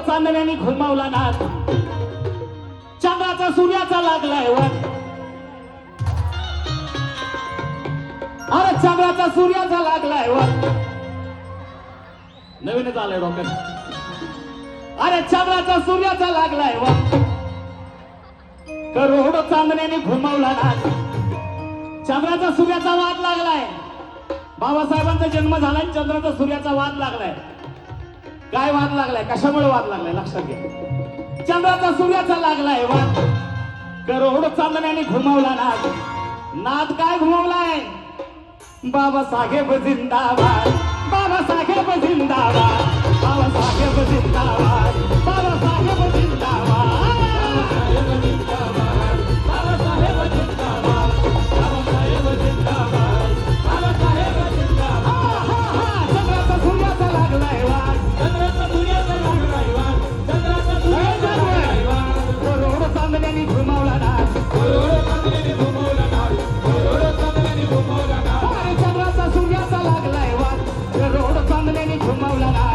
चांदण्याने घुमावला नाच, चंद्राचा सूर्याचा लागलाय वर, अरे चंद्राचा सूर्याचा लागलाय वर, नवीनच आलाय डोक्यात, अरे चंद्राचा सूर्याचा लागलाय वर, करोडो चांदण्याने घुमावला नाच, चंद्राचा सूर्याचा वाद लागलाय. बाबासाहेबांचा जन्म झालाय, चंद्राचा सूर्याचा वाद लागलाय. काय वाद लागलाय, कशामुळे वाद लागलाय लक्षात घ्या. चंद्राचा सूर्याचा लागलाय वाद, करोडो चांदण्याने घुमावला नाद. नाद काय घुमवलाय, बाबासाहेब जिंदाबाद, बाबासाहेब जिंदाबाद, बाबासाहेब जिंदाबाद, बाबासाहेब जिंदाबाद, बाबासाहेब जिंदाबाद, बाबासाहेब जिंदाबाद, बाबासाहेब जिंदाबाद, बाबासाहेब जिंदाबाद. चंद्राचा सूर्याचा लागलाय वाद, चंद्राचा सूर्याचा लागलाय वाद, चंद्राचा सूर्याचा लागलाय वाद, करोडो चांदण्याने घुमावला नाद, करोडो चांदण्याने घुमावला नाद, करोडो चांदण्याने घुमावला नाद. अरे चंद्राचा सूर्याचा लागलाय वाद, करोडो चांदण्याने घुमावला नाद.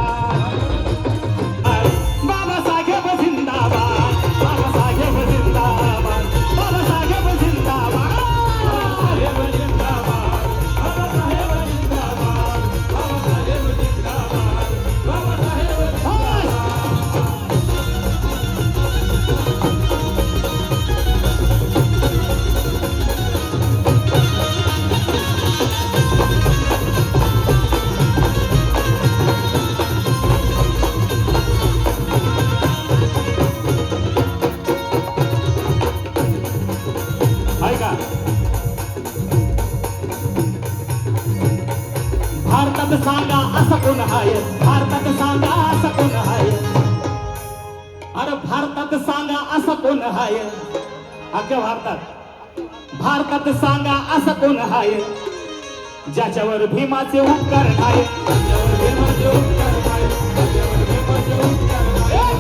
बाबासाहेब जिंदाबाद, बाबासाहेब जिंदाबाद, बाबासाहेब जिंदाबाद, बाबासाहेब जिंदाबाद, बाबासाहेब जिंदाबाद, बाबासाहेब जिंदाबाद, बाबासाहेब जिंदाबाद. ऐका, भारतात सांगा असं कोण हाय, भारतात सांगा असं कोण हाय, अरे भारतात सांगा असं कोण हाय, अख्ख्या भारतात सांगा असं कोण हाय, ज्याच्यावर भीमाचे उपकार हाय, ज्याच्यावर भीमाचे उपकार हाय, ज्याच्यावर भीमाचे उपकार हाय.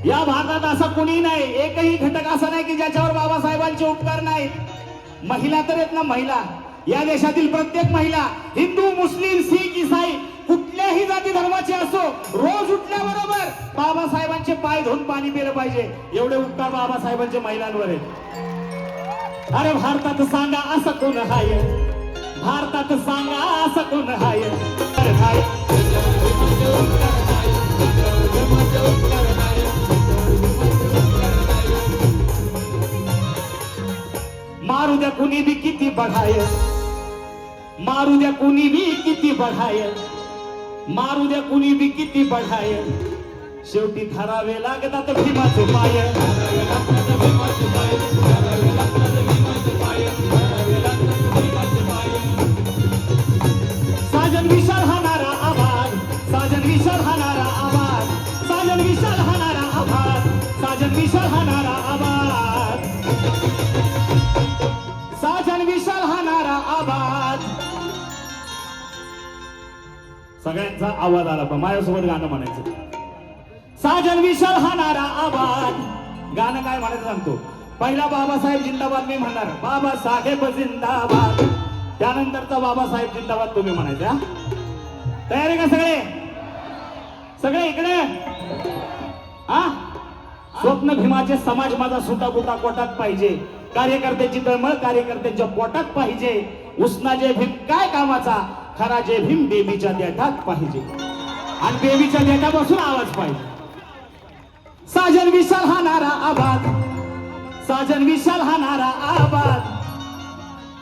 या भारतात असं कोणी नाही, एकही घटक असा नाही की ज्याच्यावर बाबासाहेबांचे उपकार नाहीत. महिला तर आहेत ना, महिला या देशातील प्रत्येक महिला, हिंदू मुस्लिम शीख ईसाई कुठल्याही जाती धर्माचे असो, रोज उठल्याबरोबर बाबासाहेबांचे पाय धुवून पाणी पिलं पाहिजे, एवढे उपकार बाबासाहेबांचे महिलांवर आहेत. अरे भारतात सांगा असं कोण हाय, भारतात सांगा असं कोण हाय, मारू द्या कुणी भी किती बढाय, मारू द्या कुणी भी किती बढाय, मारू द्या कुणी भी किती बढाय, शेवटी धरावे लागतात भीमाचे पाय, धरावे लागतात भीमाचे पाय, धरावे लागतात भीमाचे पाय, धरावे लागतात भीमाचे पाय. साजन विशाल हाणारा आवाज, साजन विशाल हाणारा आवाज, साजन विशाल हाणारा आवाज, साजन विशाल हाणारा आवाज, साजन विशाल हाणारा आवाज. सगळ्यांचा आवाज आला, पण माझ्यासोबत गाणं म्हणायचं. साजन विशाल हाणारा आवाज, गाणं काय म्हणायचं सांगतो. पहिला बाबासाहेब जिंदाबाद मी म्हणणार, बाबासाहेब जिंदाबाद, त्यानंतरचा बाबासाहेब जिंदाबाद तुम्ही म्हणायचा. तयार आहे का सगळे, सगळे इकडे. हा, स्वप्न भीमाचे समाज माझा सुटा बुटा कोटात पाहिजे, कार्यकर्त्याची तळमळ कार्यकर्त्यांच्या पोटात पाहिजे, उष्णाचे भीम काय कामाचा, खरा जे भीम देवीच्या देठात पाहिजे, आणि देवीच्या देठापासून आवाज पाहिजे. साजन विशाल हाणारा आवाज, साजन विशाल हाणारा आवाज,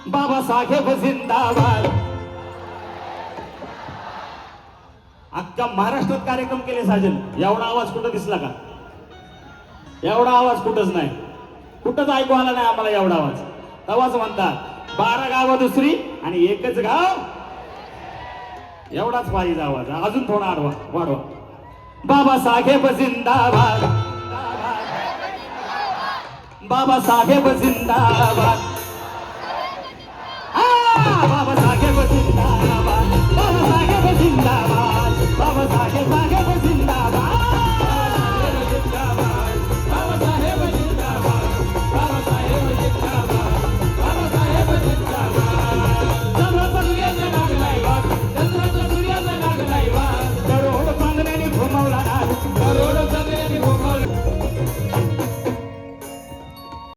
बाबासाहेब जिंदाबाद. अख्खा महाराष्ट्रात कार्यक्रम केले साजन, एवढा आवाज कुठं दिसला का, एवढा आवाज कुठंच नाही, कुठंच ऐकू आला नाही आम्हाला एवढा आवाज. तेव्हाच म्हणतात 12 गावं दुसरी आणि एकच गाव, एवढाच पाहिजे आवाज. अजून थोडा आडवा वाढवा. बाबासाहेब जिंदाबाद, बाबासाहेब जिंदाबाद,